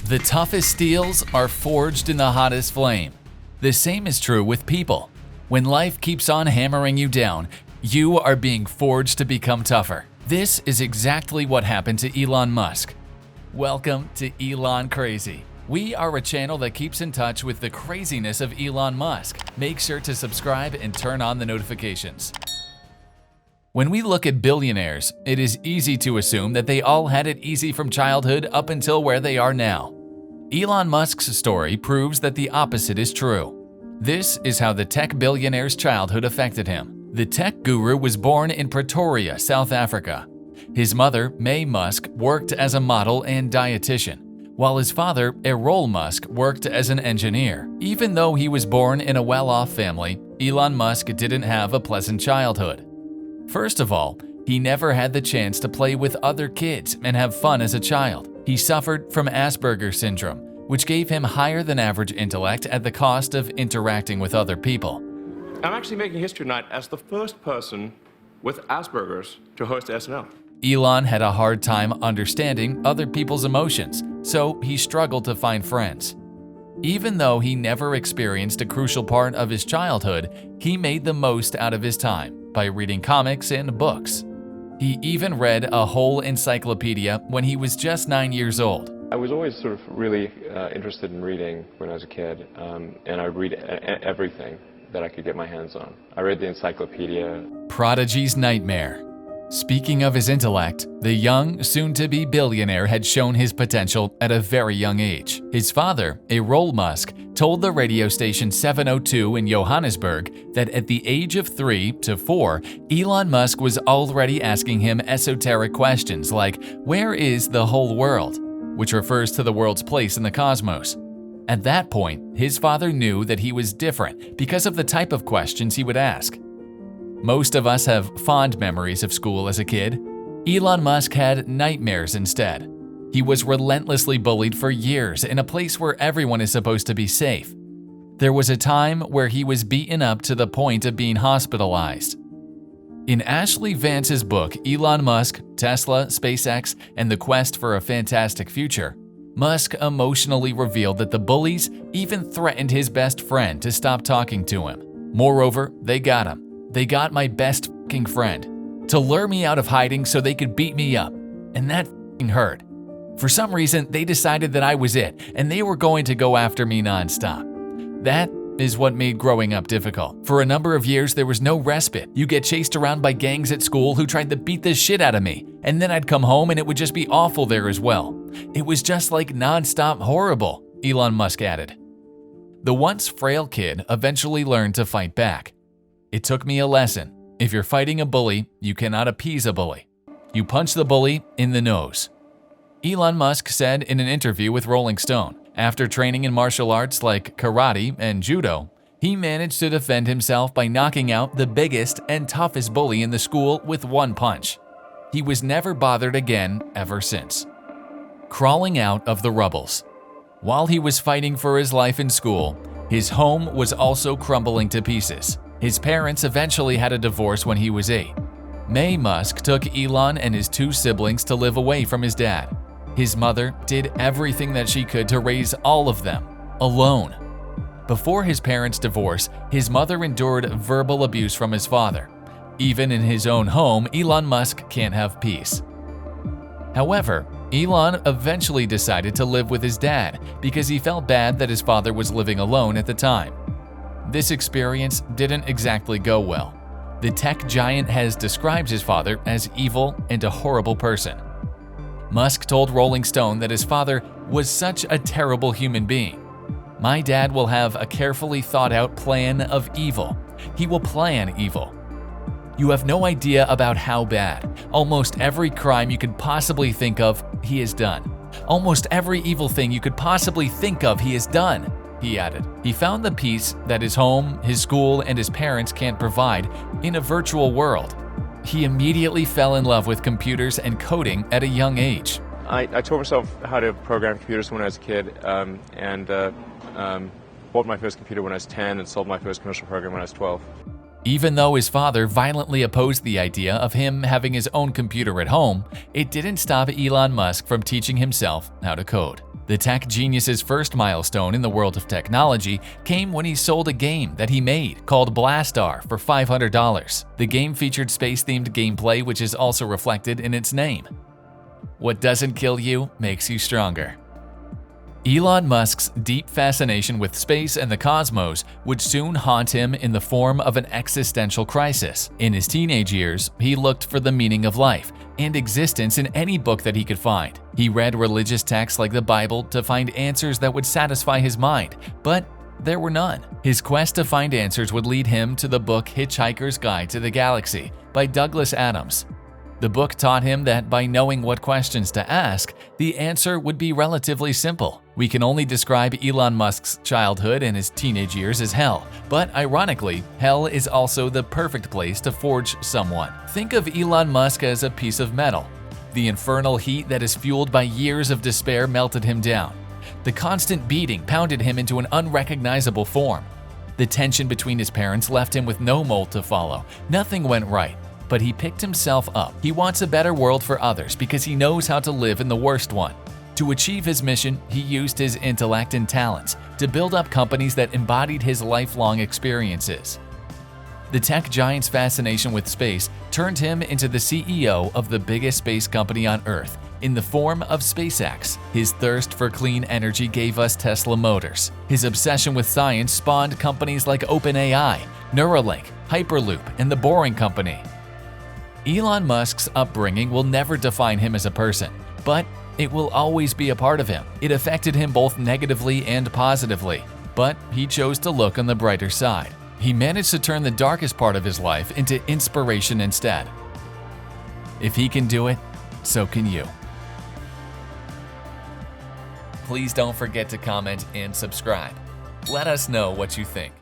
The toughest steels are forged in the hottest flame. The same is true with people. When life keeps on hammering you down, you are being forged to become tougher. This is exactly what happened to Elon Musk. Welcome to Elon Crazy. We are a channel that keeps in touch with the craziness of Elon Musk. Make sure to subscribe and turn on the notifications. When we look at billionaires, it is easy to assume that they all had it easy from childhood up until where they are now. Elon Musk's story proves that the opposite is true. This is how the tech billionaire's childhood affected him. The tech guru was born in Pretoria, South Africa. His mother, May Musk, worked as a model and dietitian, while his father, Elon Musk, worked as an engineer. Even though he was born in a well-off family, Elon Musk didn't have a pleasant childhood. First of all, he never had the chance to play with other kids and have fun as a child. He suffered from Asperger's syndrome, which gave him higher than average intellect at the cost of interacting with other people. I'm actually making history tonight as the first person with Asperger's to host SNL. Elon had a hard time understanding other people's emotions, so he struggled to find friends. Even though he never experienced a crucial part of his childhood, he made the most out of his time by reading comics and books. He even read a whole encyclopedia when he was just 9 years old. I was always sort of really interested in reading when I was a kid, and I would read everything that I could get my hands on. I read the encyclopedia. Prodigy's nightmare. Speaking of his intellect, the young, soon-to-be billionaire had shown his potential at a very young age. His father, Elon Musk, told the radio station 702 in Johannesburg that at the age of 3 to 4, Elon Musk was already asking him esoteric questions like, "Where is the whole world?" which refers to the world's place in the cosmos. At that point, his father knew that he was different because of the type of questions he would ask. Most of us have fond memories of school as a kid. Elon Musk had nightmares instead. He was relentlessly bullied for years in a place where everyone is supposed to be safe. There was a time where he was beaten up to the point of being hospitalized. In Ashley Vance's book, Elon Musk, Tesla, SpaceX, and the Quest for a Fantastic Future, Musk emotionally revealed that the bullies even threatened his best friend to stop talking to him. Moreover, they got him. They got my best f***ing friend to lure me out of hiding so they could beat me up, and that f***ing hurt. For some reason, they decided that I was it, and they were going to go after me nonstop. That is what made growing up difficult. For a number of years, there was no respite. You get chased around by gangs at school who tried to beat the shit out of me, and then I'd come home and it would just be awful there as well. It was just like nonstop horrible, Elon Musk added. The once frail kid eventually learned to fight back. It took me a lesson. If you're fighting a bully, you cannot appease a bully. You punch the bully in the nose. Elon Musk said in an interview with Rolling Stone, after training in martial arts like karate and judo, he managed to defend himself by knocking out the biggest and toughest bully in the school with one punch. He was never bothered again ever since. Crawling out of the Rubbles. While he was fighting for his life in school, his home was also crumbling to pieces. His parents eventually had a divorce when he was 8. May Musk took Elon and his 2 siblings to live away from his dad. His mother did everything that she could to raise all of them, alone. Before his parents' divorce, his mother endured verbal abuse from his father. Even in his own home, Elon Musk can't have peace. However, Elon eventually decided to live with his dad because he felt bad that his father was living alone at the time. This experience didn't exactly go well. The tech giant has described his father as evil and a horrible person. Musk told Rolling Stone that his father was such a terrible human being. "My dad will have a carefully thought out plan of evil. He will plan evil. You have no idea about how bad. Almost every crime you could possibly think of, he has done. Almost every evil thing you could possibly think of, he has done," he added. He found the peace that his home, his school, and his parents can't provide in a virtual world. He immediately fell in love with computers and coding at a young age. I taught myself how to program computers when I was a kid, and bought my first computer when I was 10 and sold my first commercial program when I was 12. Even though his father violently opposed the idea of him having his own computer at home, it didn't stop Elon Musk from teaching himself how to code. The tech genius's first milestone in the world of technology came when he sold a game that he made called Blastar for $500. The game featured space-themed gameplay, which is also reflected in its name. What doesn't kill you makes you stronger. Elon Musk's deep fascination with space and the cosmos would soon haunt him in the form of an existential crisis. In his teenage years, he looked for the meaning of life and existence in any book that he could find. He read religious texts like the Bible to find answers that would satisfy his mind, but there were none. His quest to find answers would lead him to the book Hitchhiker's Guide to the Galaxy by Douglas Adams. The book taught him that by knowing what questions to ask, the answer would be relatively simple. We can only describe Elon Musk's childhood and his teenage years as hell, but ironically, hell is also the perfect place to forge someone. Think of Elon Musk as a piece of metal. The infernal heat that is fueled by years of despair melted him down. The constant beating pounded him into an unrecognizable form. The tension between his parents left him with no mold to follow. Nothing went right. But he picked himself up. He wants a better world for others because he knows how to live in the worst one. To achieve his mission, he used his intellect and talents to build up companies that embodied his lifelong experiences. The tech giant's fascination with space turned him into the CEO of the biggest space company on Earth in the form of SpaceX. His thirst for clean energy gave us Tesla Motors. His obsession with science spawned companies like OpenAI, Neuralink, Hyperloop, and The Boring Company. Elon Musk's upbringing will never define him as a person, but it will always be a part of him. It affected him both negatively and positively, but he chose to look on the brighter side. He managed to turn the darkest part of his life into inspiration instead. If he can do it, so can you. Please don't forget to comment and subscribe. Let us know what you think.